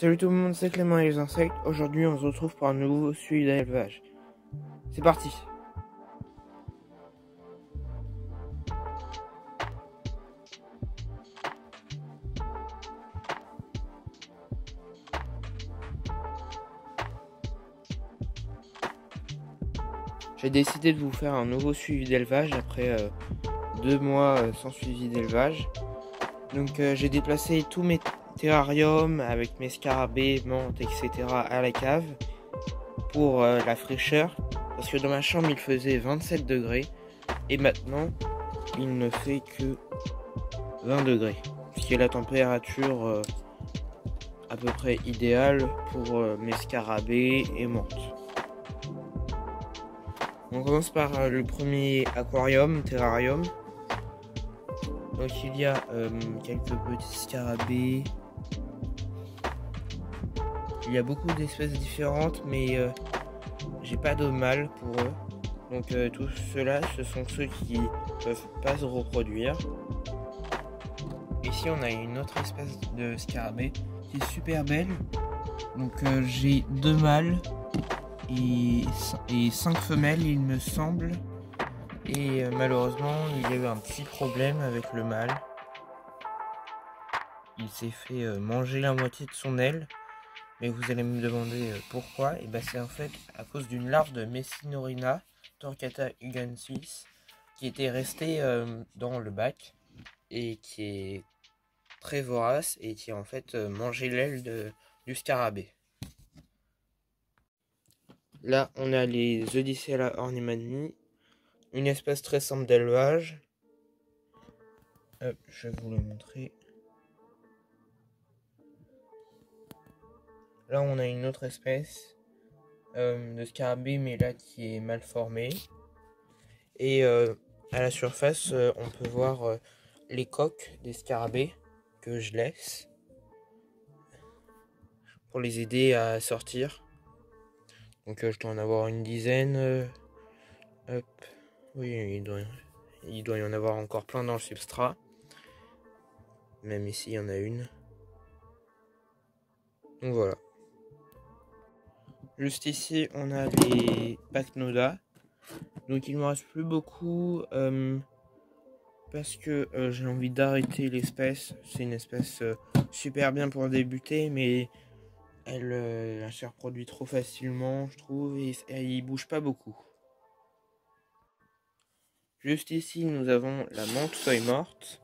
Salut tout le monde, c'est Clément et les insectes. Aujourd'hui, on se retrouve pour un nouveau suivi d'élevage. C'est parti. J'ai décidé de vous faire un nouveau suivi d'élevage après 2 mois sans suivi d'élevage. Donc j'ai déplacé tous mes terrariums avec mes scarabées, menthes, etc. à la cave pour la fraîcheur. Parce que dans ma chambre il faisait 27 degrés et maintenant il ne fait que 20 degrés. Ce qui est la température à peu près idéale pour mes scarabées et menthes. On commence par le premier aquarium, terrarium. Donc il y a quelques petits scarabées. Il y a beaucoup d'espèces différentes, mais j'ai pas de mâle pour eux. Donc tous ceux-là, ce sont ceux qui peuvent pas se reproduire. Ici on a une autre espèce de scarabée qui est super belle. Donc j'ai 2 mâles et 5 femelles il me semble. Et malheureusement il y a eu un petit problème avec le mâle. Il s'est fait manger la moitié de son aile. Mais vous allez me demander pourquoi. Et ben c'est en fait à cause d'une larve de Messinorina torquata uganensis qui était restée dans le bac et qui est très vorace et qui a en fait mangé l'aile du scarabée. Là on a les Eudicella ornemani, une espèce très simple d'élevage. Je vais vous le montrer. Là on a une autre espèce de scarabée, mais là qui est mal formée. Et à la surface on peut voir les coques des scarabées que je laisse pour les aider à sortir. Donc je dois en avoir une dizaine. Hop. Oui, il doit y en avoir encore plein dans le substrat. Même ici il y en a une. Donc voilà. Juste ici on a les Pacnoda. Donc il ne me reste plus beaucoup parce que j'ai envie d'arrêter l'espèce. C'est une espèce super bien pour débuter, mais elle se reproduit trop facilement, je trouve, et il bouge pas beaucoup. Juste ici nous avons la menthe feuille morte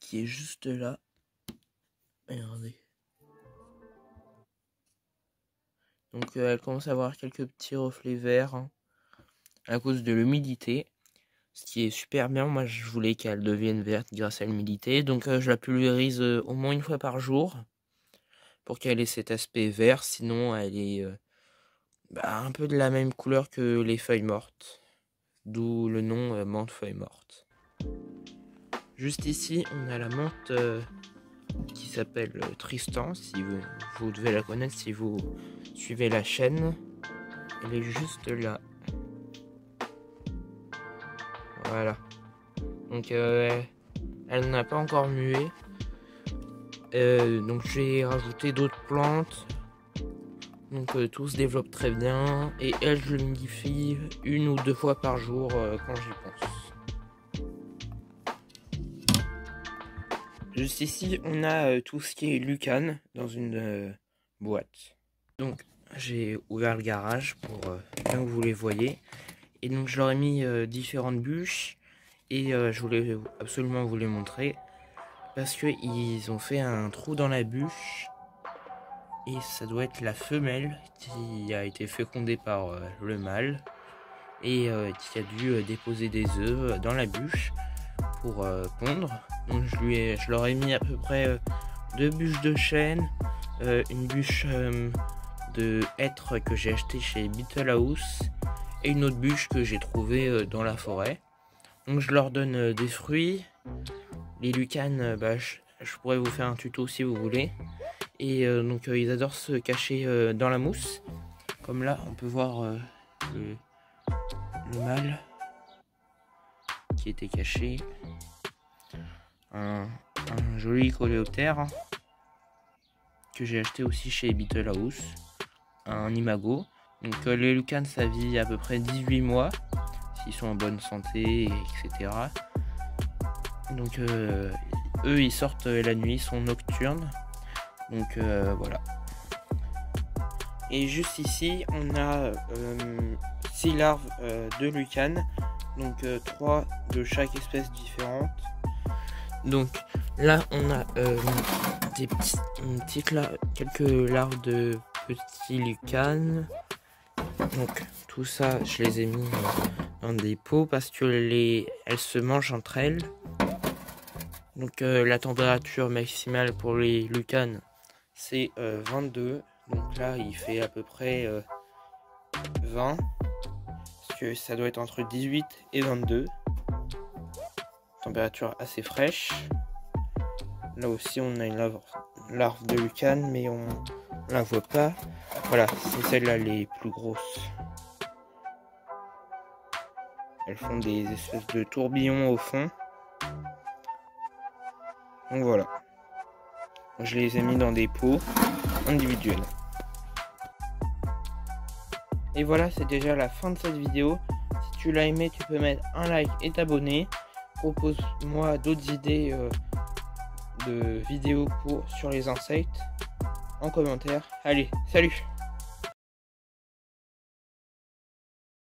qui est juste là. Regardez. Donc elle commence à avoir quelques petits reflets verts hein, à cause de l'humidité. Ce qui est super bien, moi je voulais qu'elle devienne verte grâce à l'humidité. Donc je la pulvérise au moins une fois par jour pour qu'elle ait cet aspect vert. Sinon elle est un peu de la même couleur que les feuilles mortes. D'où le nom menthe feuille morte. Juste ici on a la menthe qui s'appelle Tristan. Si vous devez la connaître si vous suivez la chaîne. Elle est juste là. Voilà. Donc elle n'a pas encore mué. Donc j'ai rajouté d'autres plantes. Donc tout se développe très bien. Et elle, je l'humidifie 1 ou 2 fois par jour quand j'y pense. Juste ici, on a tout ce qui est Lucan dans une boîte. Donc j'ai ouvert le garage pour bien que vous les voyez. Et donc je leur ai mis différentes bûches. Et je voulais absolument vous les montrer. Parce qu'ils ont fait un trou dans la bûche. Et ça doit être la femelle qui a été fécondée par le mâle. Et qui a dû déposer des œufs dans la bûche pour pondre. Donc je leur ai mis à peu près 2 bûches de chêne. Une bûche de hêtre que j'ai acheté chez Beetle House. Et une autre bûche que j'ai trouvée dans la forêt. Donc je leur donne des fruits. Les lucanes, je pourrais vous faire un tuto si vous voulez. Et donc ils adorent se cacher dans la mousse. Comme là, on peut voir le mâle qui était caché. Un joli coléoptère. que j'ai acheté aussi chez Beetle House, un imago. Donc les Lucanes, ça vit à peu près 18 mois, s'ils sont en bonne santé, etc. Donc eux, ils sortent la nuit, ils sont nocturnes. Donc voilà. Et juste ici, on a 6 larves de Lucanes, donc 3 de chaque espèce différente. Donc là, on a quelques larves de petits Lucanes. Donc tout ça, je les ai mis dans des pots parce que elles se mangent entre elles. Donc la température maximale pour les Lucanes, c'est 22. Donc là, il fait à peu près 20. Parce que ça doit être entre 18 et 22. Température assez fraîche. Là aussi, on a une larve de Lucane, mais on la voit pas. Voilà, c'est celles-là les plus grosses. Elles font des espèces de tourbillons au fond. Donc voilà. Je les ai mis dans des pots individuels. Et voilà, c'est déjà la fin de cette vidéo. Si tu l'as aimé, tu peux mettre un like et t'abonner. Propose-moi d'autres idées de vidéos sur les insectes en commentaire. Allez, salut!